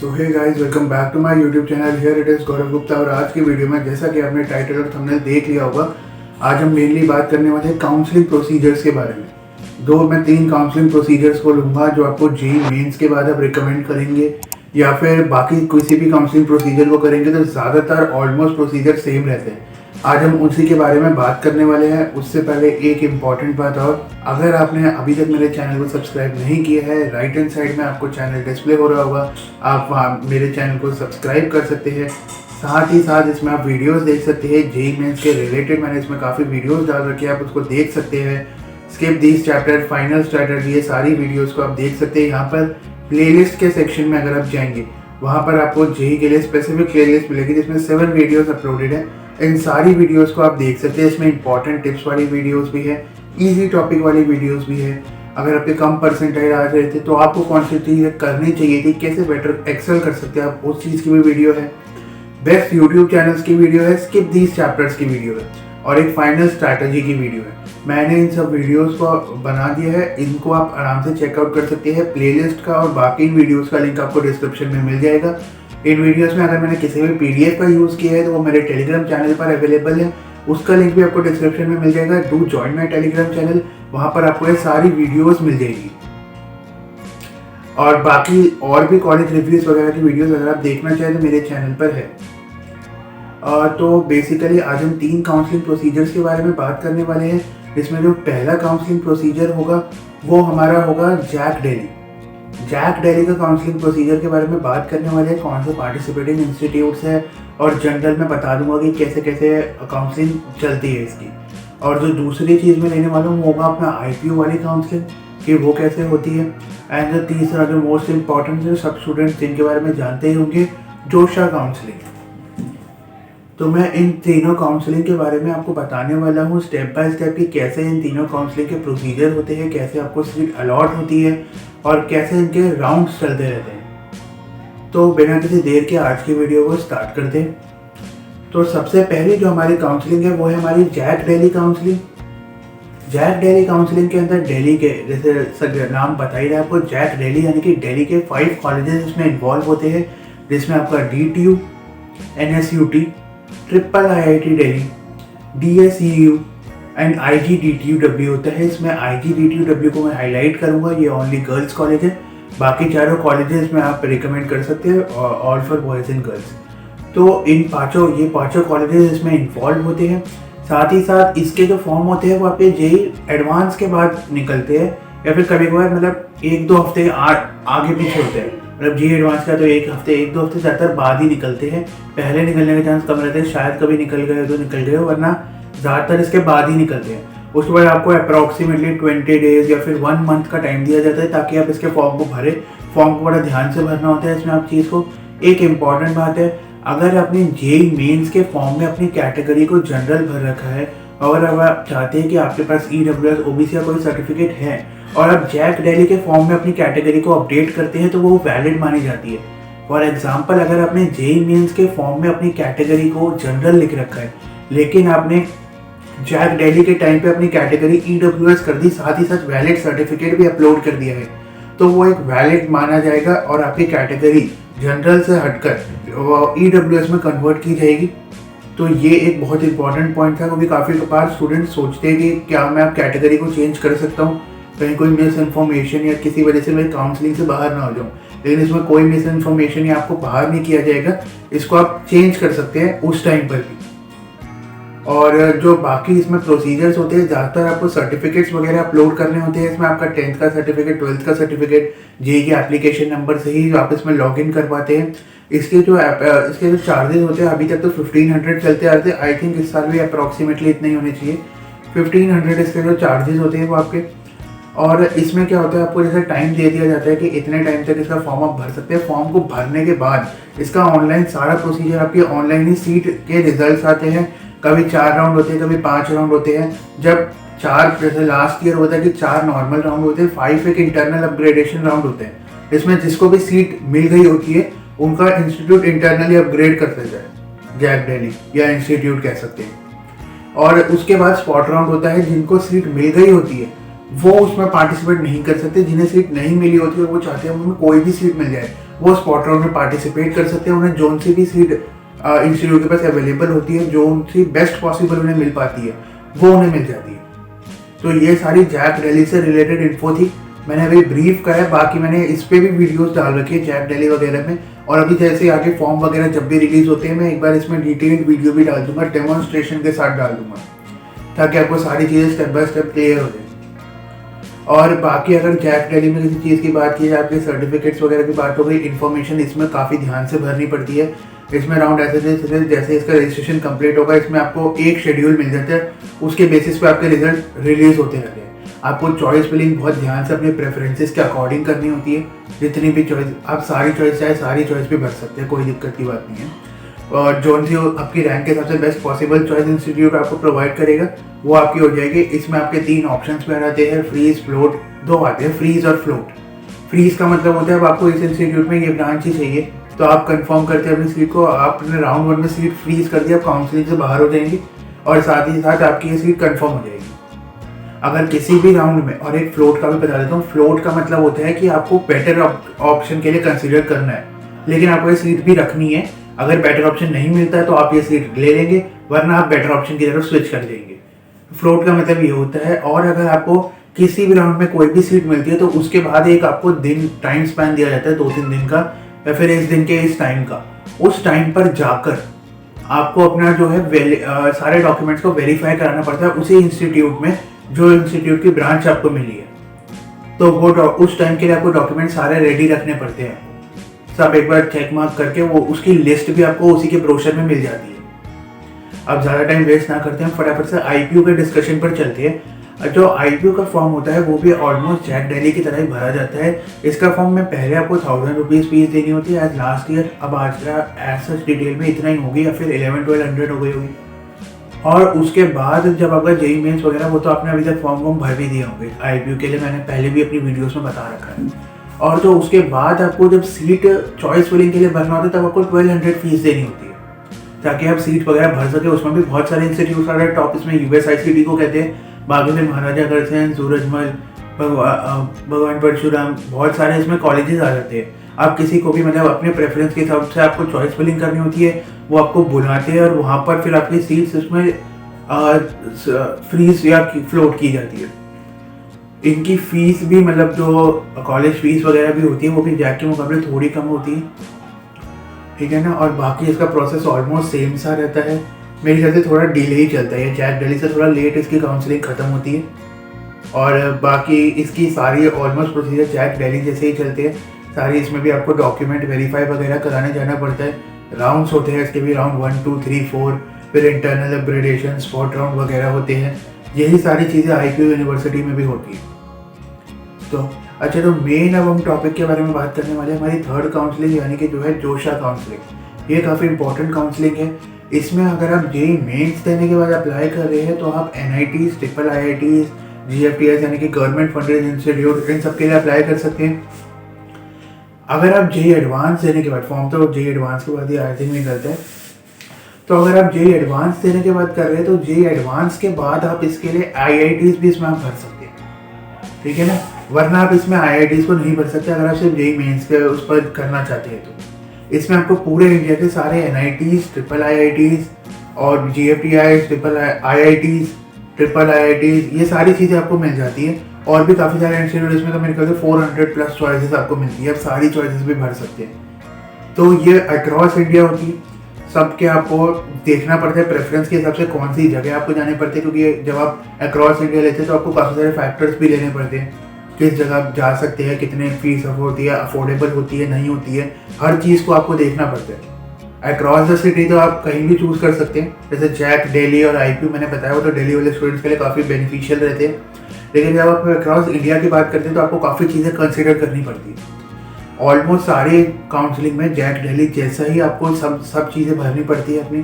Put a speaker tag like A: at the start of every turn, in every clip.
A: So hey guys, welcome back to my YouTube channel. Here it is Gaurav Gupta. और आज की video में, जैसा कि आपने टाइटल और थंबनेल देख लिया होगा, आज हम मेनली बात करने वाले हैं काउंसलिंग प्रोसीजर्स के बारे में। मैं 3 काउंसलिंग प्रोसीजर्स को लूँगा जो आपको जेईई मेंस के बाद आप रिकमेंड करेंगे या फिर बाकी किसी भी काउंसलिंग प्रोसीजर को करेंगे तो ज़्यादातर ऑलमोस्ट प्रोसीजर सेम रहते हैं। आज हम उसी के बारे में बात करने वाले हैं। उससे पहले एक इम्पॉर्टेंट बात और, अगर आपने अभी तक मेरे चैनल को सब्सक्राइब नहीं किया है, राइट हैंड साइड में आपको चैनल डिस्प्ले हो रहा होगा, आप वहाँ मेरे चैनल को सब्सक्राइब कर सकते हैं। साथ ही साथ इसमें आप वीडियोस देख सकते हैं जेईई मेंस के रिलेटेड। मैंने इसमें काफ़ी वीडियोस डाल रखे हैं, आप उसको देख सकते हैं। Skip this chapter, final strategy, ये सारी वीडियोस को आप देख सकते हैं। यहाँ पर प्लेलिस्ट के सेक्शन में अगर आप जाएंगे, वहाँ पर आपको जेईई के लिए स्पेसिफिक प्लेलिस्ट मिलेगी जिसमें 7 वीडियोस अपलोडेड है। इन सारी वीडियोस को आप देख सकते हैं। इसमें इंपॉर्टेंट टिप्स वाली वीडियोस भी है, इजी टॉपिक वाली वीडियोस भी है। अगर आपके कम परसेंटाइल आ रहे थे तो आपको कौन सी चीज़ करनी चाहिए थी, कैसे बेटर एक्सेल कर सकते हैं आप, उस चीज़ की भी वीडियो है। बेस्ट यूट्यूब चैनल्स की वीडियो है, स्किप दीज चैप्टर्स की वीडियो है, और एक फाइनल स्ट्रैटेजी की वीडियो है। मैंने इन सब वीडियोस को बना दिया है, इनको आप आराम से चेकआउट कर सकते हैं। प्लेलिस्ट का और बाकी वीडियोस का लिंक आपको डिस्क्रिप्शन में मिल जाएगा। इन वीडियोस में अगर मैंने किसी भी पीडीएफ का यूज़ किया है तो वो मेरे टेलीग्राम चैनल पर अवेलेबल है, उसका लिंक भी आपको डिस्क्रिप्शन में मिल जाएगा। Do join my Telegram channel, वहाँ पर आपको ये सारी वीडियोस मिल जाएगी। और बाकी और भी कॉलेज रिव्यूज़ वगैरह की वीडियोस अगर आप देखना चाहें तो मेरे चैनल पर है। तो बेसिकली आज हम 3 काउंसलिंग प्रोसीजर्स के बारे में बात करने वाले हैं। इसमें जो पहला काउंसलिंग प्रोसीजर होगा वो हमारा होगा जैक डेली। जैक डेली का काउंसलिंग प्रोसीजर के बारे में बात करने वाले हैं, कौन से पार्टिसिपेटिंग इंस्टीट्यूट्स है, और जनरल में बता दूंगा कि कैसे कैसे काउंसलिंग चलती है इसकी। और जो दूसरी चीज़ मैं लेने वाला हूँ वो होगा अपना आईपीयू वाली काउंसलिंग, कि वो कैसे होती है। एंड जो तीसरा, जो मोस्ट इम्पॉर्टेंट, जो सब स्टूडेंट्स जिनके बारे में जानते ही होंगे, जोशा काउंसलिंग। तो मैं इन तीनों काउंसलिंग के बारे में आपको बताने वाला हूँ स्टेप बाय स्टेप कि कैसे इन तीनों काउंसलिंग के प्रोसीजर होते हैं, कैसे आपको सीट अलॉट होती है और कैसे इनके राउंड्स चलते रहते हैं। तो बिना किसी देर के आज की वीडियो को स्टार्ट करते हैं। तो सबसे पहले जो हमारी काउंसलिंग है वो है हमारी JAC Delhi counselling. JAC Delhi counselling के अंदर दिल्ली के, जैसे नाम बता ही रहा है आपको, जैक डेली यानी कि दिल्ली के 5 कॉलेजेस इसमें इन्वॉल्व होते हैं, जिसमें आपका DTU, NSUT, triple IIT Delhi, DSEU and IGDTUW होता है। इसमें IGDTUW को मैं हाईलाइट करूंगा, ये ओनली गर्ल्स कॉलेज है। बाकी चारों कॉलेजेस में आप रिकमेंड कर सकते हैं, all for boys and girls. तो ये पांचों कॉलेजेस इसमें इन्वॉल्व होते हैं। साथ ही साथ इसके जो फॉर्म होते हैं वो आपके जेईई एडवांस के बाद निकलते हैं, या फिर कभी कभार मतलब 1-2 हफ्ते आगे पीछे होते हैं। मतलब जेईई एडवांस का तो 1-2 हफ्ते ज़्यादातर बाद ही निकलते हैं, पहले निकलने के चांस कम रहते हैं। शायद कभी निकल गए तो निकल गए, वरना ज़्यादातर इसके बाद ही निकलते हैं। उसके बाद आपको अप्रॉक्सीमेटली 20 डेज या फिर 1 मंथ का टाइम दिया जाता है ताकि आप इसके फॉर्म को भरें। फॉर्म को बड़ा ध्यान से भरना होता है इसमें आप चीज़ को। एक इम्पॉर्टेंट बात है, अगर आपने जेईई मेंस के फॉर्म में अपनी कैटेगरी को जनरल भर रखा है और अब आप चाहते हैं कि आपके पास EWS OBC का कोई सर्टिफिकेट है और आप जैक डेली के फॉर्म में अपनी कैटेगरी को अपडेट करते हैं तो वो वैलिड मानी जाती है। फॉर एग्जाम्पल, अगर आपने जेईई मेंस के फॉर्म में अपनी कैटेगरी को जनरल लिख रखा है लेकिन आपने जैक डेली के टाइम पे अपनी कैटेगरी EWS कर दी, साथ ही साथ वैलिड सर्टिफिकेट भी अपलोड कर दिया है, तो वो एक वैलिड माना जाएगा और आपकी कैटेगरी जनरल से हटकर EWS में कन्वर्ट की जाएगी। तो ये एक बहुत इंपॉर्टेंट पॉइंट था, क्योंकि काफ़ी बार स्टूडेंट सोचते हैं कि क्या मैं आप कैटेगरी को चेंज कर सकता हूँ, कहीं कोई मिस इन्फॉर्मेशन या किसी वजह से मैं काउंसलिंग से बाहर ना हो जाऊँ। लेकिन इसमें कोई मिस इन्फॉर्मेशन या आपको बाहर नहीं किया जाएगा, इसको आप चेंज कर सकते हैं उस टाइम पर भी। और जो बाकी इसमें प्रोसीजर्स होते हैं, ज़्यादातर आपको सर्टिफिकेट्स वगैरह अपलोड करने होते हैं। इसमें आपका 10th का सर्टिफिकेट, 12th का सर्टिफिकेट, जेईई के एप्लीकेशन नंबर से ही आप इसमें लॉगिन करवाते हैं। इसके जो चार्जेस होते हैं, अभी तक तो 1500 चलते आ रहे थे, आई थिंक इस साल भी अप्रॉक्सीमेटली इतने ही होने चाहिए। 1500 इसके जो चार्जेस होते हैं वो आपके। और इसमें क्या होता है, आपको जैसे टाइम दे दिया जाता है कि इतने टाइम तक इसका फॉर्म आप भर सकते हैं। फॉर्म को भरने के बाद इसका ऑनलाइन सारा प्रोसीजर, आपके ऑनलाइन ही सीट के रिजल्ट आते हैं। कभी 4 राउंड होते हैं, कभी 5 राउंड होते हैं। जब 4, जैसे लास्ट ईयर होता है कि 4 नॉर्मल राउंड होते हैं, 5 एक इंटरनल अपग्रेडेशन राउंड होते हैं। इसमें जिसको भी सीट मिल गई होती है उनका इंस्टीट्यूट इंटरनली अपग्रेड कर देता है, जैक डेली या इंस्टीट्यूट कह सकते हैं। और उसके बाद स्पॉट राउंड होता है, जिनको सीट मिल गई होती है वो उसमें पार्टिसिपेट नहीं कर सकते। जिन्हें सीट नहीं मिली होती है वो चाहते हैं उन्हें कोई भी सीट मिल जाए, वो स्पॉट राउंड में पार्टिसिपेट कर सकते हैं। उन्हें जोन सी भी सीट इंस्टीट्यूट के पास अवेलेबल होती है, जो उनसे बेस्ट पॉसिबल उन्हें मिल पाती है वो उन्हें मिल जाती है। तो ये सारी जैक डेली से रिलेटेड इन्फो थी, मैंने अभी ब्रीफ करा है। बाकी मैंने इस पर भी वीडियोस डाल रखी है जैक डेली वगैरह में, और अभी जैसे आगे फॉर्म वगैरह जब भी रिलीज होते हैं मैं एक बार इसमें डिटेल्ड वीडियो भी डाल दूंगा, डेमोन्स्ट्रेशन के साथ डाल दूंगा, ताकि आपको सारी चीज़ें स्टेप बाय स्टेप क्लियर हो जाए। और बाकी अगर जैक डेली में किसी चीज़ की बात की जाए, आपके सर्टिफिकेट्स वगैरह की बात हो गई, इन्फॉर्मेशन इसमें काफ़ी ध्यान से भरनी पड़ती है। इसमें राउंड ऐसे जैसे इसका रजिस्ट्रेशन कंप्लीट होगा, इसमें आपको एक शेड्यूल मिल जाता है, उसके बेसिस पे आपके रिजल्ट रिलीज होते रहते हैं। आपको चॉइस फिलिंग बहुत ध्यान से अपने प्रेफरेंसेस के अकॉर्डिंग करनी होती है। जितनी भी चॉइस आप सारी चॉइस चाहे सारी चॉइस भी भर सकते हैं, कोई दिक्कत की बात नहीं है। और जो सी आपकी रैंक के हिसाब से बेस्ट पॉसिबल चॉइस इंस्टीट्यूट आपको प्रोवाइड करेगा वो आपकी हो जाएगी। इसमें आपके 3 ऑप्शंस में आते हैं, फ्रीज, फ्लोट, 2 आते हैं, फ्रीज और फ्लोट। फ्रीज का मतलब होता है अब आपको इस इंस्टीट्यूट में ये ब्रांच ही चाहिए, तो आप कंफर्म करते हैं अपनी सीट को, आपने राउंड 1 में सीट फ्रीज कर दिया, आप काउंसलिंग से बाहर हो जाएंगे और साथ ही साथ आपकी ये सीट कंफर्म हो जाएगी। अगर किसी भी राउंड में, और एक फ्लोट का भी बता देता हूँ, फ्लोट का मतलब होता है कि आपको बेटर ऑप्शन के लिए कंसीडर करना है, लेकिन आपको ये सीट भी रखनी है। अगर बेटर ऑप्शन नहीं मिलता है तो आप ये सीट ले लेंगे, वरना आप बेटर ऑप्शन की तरफ स्विच कर देंगे। फ्लोट का मतलब ये होता है। और अगर आपको किसी भी राउंड में कोई भी सीट मिलती है तो उसके बाद एक आपको दिन टाइम स्पैन दिया जाता है, 2-3 दिन का, या फिर इस दिन के इस टाइम का। उस टाइम पर जाकर आपको अपना जो है सारे डॉक्यूमेंट्स को वेरीफाई कराना पड़ता है उसी इंस्टीट्यूट में, जो इंस्टीट्यूट की ब्रांच आपको मिली है। तो वो उस टाइम के लिए आपको डॉक्यूमेंट सारे रेडी रखने पड़ते हैं। सब एक बार चेक मार्क करके वो उसकी लिस्ट भी आपको उसी के ब्रोशर में मिल जाती है। अब ज़्यादा टाइम वेस्ट ना करते हैं, फटाफट से IPO के डिस्कशन पर चलते हैं। जो IPO का फॉर्म होता है वो भी ऑलमोस्ट जैक डेली की तरह ही भरा जाता है। इसका फॉर्म में पहले आपको 1000 रुपीज़ फीस देनी होती है एज लास्ट ईयर। अब आज का एज सच डिटेल में इतना ही होगी, या फिर 1100-1200 हो गई होगी। और उसके बाद जब आपका JEE मेंस वगैरह, वो तो आपने अभी तक फॉर्म भर भी दिए होंगे IPO के लिए, मैंने पहले भी अपनी वीडियोस में बता रखा है। और तो उसके बाद आपको जब सीट चॉइस फिलिंग के लिए भरना होता है तब आपको 1200 फीस देनी होती है, ताकि आप सीट वगैरह भर सके। उसमें भी बहुत सारे इंस्टीट्यूट आ रहे हैं टॉप, इसमें USICD को कहते हैं, बाकी में महाराजा अग्रसेन, सूरजमल, भगवान परशुराम, बहुत सारे इसमें कॉलेजेस आ जाते हैं। आप किसी को भी मतलब अपने प्रेफरेंस के हिसाब से आपको चॉइस फिलिंग करनी होती है, वो आपको बुलाते हैं और वहाँ पर फिर आपकी सीट्स उसमें फ्रीज या फ्लोट की जाती है। इनकी फीस भी मतलब जो कॉलेज फीस वगैरह भी होती है वो भी जैक के मुकाबले थोड़ी कम होती है, ठीक है ना। और बाकी इसका प्रोसेस ऑलमोस्ट सेम सा रहता है, मेरे ख्याल से थोड़ा डिले ही चलता है। जैक डेली से थोड़ा लेट इसकी काउंसलिंग ख़त्म होती है, और बाकी इसकी सारी ऑलमोस्ट प्रोसीजर जैक डेली जैसे ही चलते हैं सारी। इसमें भी आपको डॉक्यूमेंट वेरीफाई वगैरह कराने जाना पड़ता है। राउंड्स होते हैं इसके भी, राउंड 1, 2, 3, 4, फिर इंटरनल अपग्रेडेशन, स्पॉट राउंड वगैरह होते हैं। यही सारी चीज़ें IPO यूनिवर्सिटी में भी होती है। तो अच्छा, तो मेन अब हम टॉपिक के बारे में बात करने वाले हैं, हमारी 3rd काउंसलिंग, यानी कि जो है जोशा काउंसलिंग। ये काफ़ी इंपॉर्टेंट काउंसलिंग है। इसमें अगर आप JEE मेंस देने के बाद अप्लाई कर रहे हैं तो आप NITs, ट्रिपल IITs, GFTS यानी कि गवर्नमेंट फंडेड इंस्टीट्यूट, इन सब के लिए अप्लाई कर सकते हैं। अगर आप JEE एडवांस देने के बाद, फॉर्म तो JEE एडवांस के बाद ही आई थिंक निकलता है, तो अगर आप JEE एडवांस देने के बाद कर रहे हैं तो JEE एडवांस के बाद आप इसके लिए IITs भी इसमें आप भर सकते हैं, ठीक है ना। वरना आप इसमें IITs को नहीं भर सकते अगर आप सिर्फ JEE मेंस के उस पर करना चाहते हैं। तो इसमें आपको पूरे इंडिया के सारे NITs, ट्रिपल IITs और GFTIs, triple IITs, triple IITs, ये सारी चीज़ें आपको मिल जाती है। और भी काफ़ी सारे इंस्टीट्यूट इसमें तो मेरे ख्याल से 400+ चॉइसेस आपको मिलती है, आप सारी चॉइसेस भी भर सकते हैं। तो ये अक्रॉस इंडिया होती है, सबके आपको देखना पड़ता है प्रेफरेंस के हिसाब से कौन सी जगह आपको जाने पड़ते हैं, क्योंकि जब आप अक्रॉस इंडिया लेते हैं तो आपको काफ़ी सारे फैक्टर्स भी लेने पड़ते हैं, किस जगह आप जा सकते हैं, कितने फीस होती है, अफोर्डेबल होती है, नहीं होती है, हर चीज़ को आपको देखना पड़ता है। अक्रॉस द सिटी तो आप कहीं भी चूज़ कर सकते हैं, जैसे जैक, दिल्ली और IPO मैंने बताया, वो तो दिल्ली वाले स्टूडेंट्स के लिए काफ़ी बेनिफिशियल रहते हैं। लेकिन जब आप अक्रॉस इंडिया की बात करते हैं तो आपको काफ़ी चीज़ें कंसिडर करनी पड़ती है। ऑलमोस्ट सारे काउंसलिंग में जैक डेली जैसा ही आपको सब चीज़ें भरनी पड़ती है अपनी,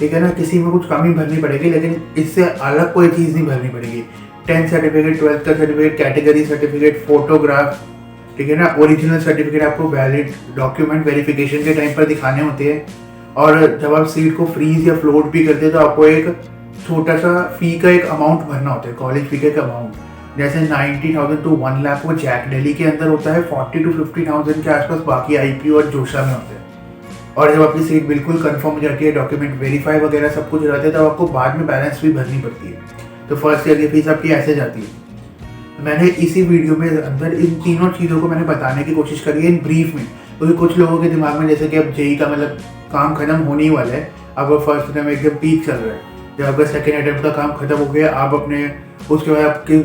A: ठीक है ना। किसी में कुछ कमी भरनी पड़ेगी, लेकिन इससे अलग कोई चीज़ नहीं भरनी पड़ेगी। 10th सर्टिफिकेट, 12th का सर्टिफिकेट, कैटेगरी सर्टिफिकेट, फोटोग्राफ, ठीक है ना, ओरिजिनल सर्टिफिकेट आपको वैलिड डॉक्यूमेंट वेरिफिकेशन के टाइम पर दिखाने होते हैं। और जब आप सीट को फ्रीज या फ्लोट भी करते हैं तो आपको एक छोटा सा फ़ी का एक अमाउंट भरना होता है, कॉलेज फ़ी का एक अमाउंट, जैसे 90,000 to 1 लाख वो जैक दिल्ली के अंदर होता है, 40 to 50,000 के आसपास बाकी आईपीयू और जोशा में होते हैं। और जब आपकी सीट बिल्कुल कंफर्म हो जाती है, डॉक्यूमेंट वेरीफाई वगैरह सब कुछ हो जाता है, तब आपको बाद में बैलेंस भी भरनी पड़ती है। तो फर्स्ट ईयर की फीस आपकी ऐसे जाती है। मैंने इसी वीडियो में अंदर इन तीनों चीज़ों को मैंने बताने की कोशिश करी है इन ब्रीफ में, क्योंकि कुछ लोगों के दिमाग में जैसे कि अब जेई का मतलब काम खत्म होने ही वाला है, अब फर्स्ट अटेम्प्ट एकदम पीक चल रहा है, जब आपका सेकेंड अटेम्प्ट का काम खत्म हो गया, आप अपने उसके बाद आपके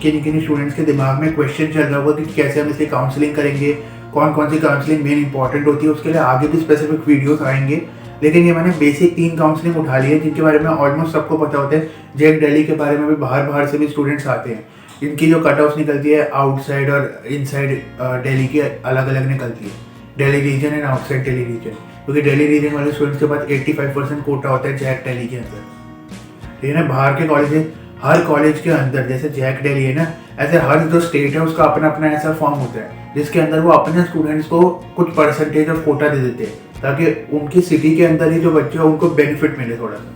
A: किन स्टूडेंट्स के दिमाग में क्वेश्चन चल रहा होगा कि कैसे हम इसकी काउंसलिंग करेंगे, कौन कौन सी काउंसलिंग मेन इंपॉर्टेंट होती है, उसके लिए आगे भी स्पेसिफिक वीडियोस आएंगे। लेकिन ये मैंने बेसिक 3 काउंसलिंग उठा ली है जिनके बारे में ऑलमोस्ट सबको पता होता है। जैक दिल्ली के बारे में भी बाहर से भी स्टूडेंट्स आते हैं, इनकी जो कट ऑफ निकलती है आउटसाइड और इनसाइड दिल्ली की अलग अलग निकलती है, Delhi region and outside Delhi region, क्योंकि दिल्ली रीजन वाले स्टूडेंट्स के पास 85% कोटा होता है जैक दिल्ली के अंदर। ठीक है ना, बाहर के कॉलेज, हर कॉलेज के अंदर जैसे जैक दिल्ली है ना, ऐसे हर जो स्टेट है उसका अपना अपना ऐसा फॉर्म होता है जिसके अंदर वो अपने स्टूडेंट्स को कुछ परसेंटेज ऑफ कोटा दे देते हैं ताकि उनकी सिटी के अंदर ही जो बच्चे हैं उनको बेनिफिट मिले थोड़ा सा।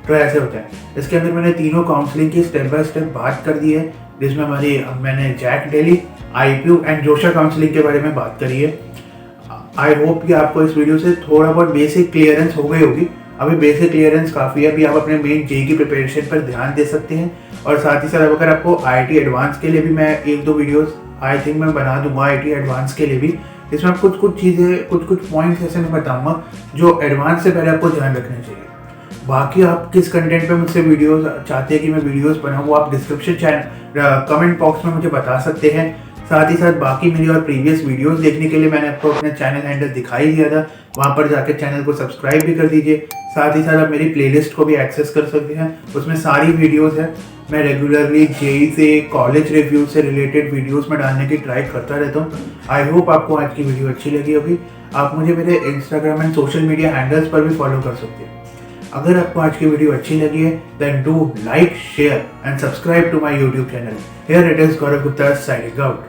A: तो ऐसे होता है। इसके अंदर मैंने तीनों काउंसलिंग की स्टेप बाय स्टेप बात कर दी है, जिसमें मैंने JAC Delhi, IPU and JoSAA counselling के बारे में बात करी है। आई होप कि आपको इस वीडियो से थोड़ा बहुत बेसिक क्लियरेंस हो गई होगी। अभी बेसिक क्लियरेंस काफ़ी है, अभी आप अपने मेन जेई की प्रिपरेशन पर ध्यान दे सकते हैं। और साथ ही साथ अगर आपको आईआईटी एडवांस के लिए भी मैं 1-2 वीडियोस आई थिंक मैं बना दूंगा आईआईटी एडवांस के लिए भी, जिसमें कुछ चीज़ें कुछ पॉइंट्स ऐसे मैं बताऊंगा जो एडवांस से पहले आपको ध्यान रखना चाहिए। बाकी आप किस कंटेंट पे मुझसे वीडियोस चाहते हैं कि मैं वीडियोस बनाऊँ, वो आप डिस्क्रिप्शन कमेंट बॉक्स में मुझे बता सकते हैं। साथ ही साथ बाकी मेरी और प्रीवियस वीडियोस देखने के लिए मैंने आपको अपना चैनल हैंडल दिखाई दिया था, वहाँ पर जाकर चैनल को सब्सक्राइब भी कर दीजिए। साथ ही साथ आप मेरी प्लेलिस्ट को भी एक्सेस कर सकते हैं, उसमें सारी वीडियोस हैं। मैं रेगुलरली जेई से, कॉलेज रिव्यू से रिलेटेड वीडियोस में डालने की ट्राई करता रहता हूँ। आई होप आपको आज की वीडियो अच्छी लगी होगी। आप मुझे मेरे Instagram and social media handles पर भी फॉलो कर सकते हैं। अगर आपको आज की वीडियो अच्छी लगी है then do like, share and subscribe to my YouTube channel. Here it is Gaurav Gupta signing out.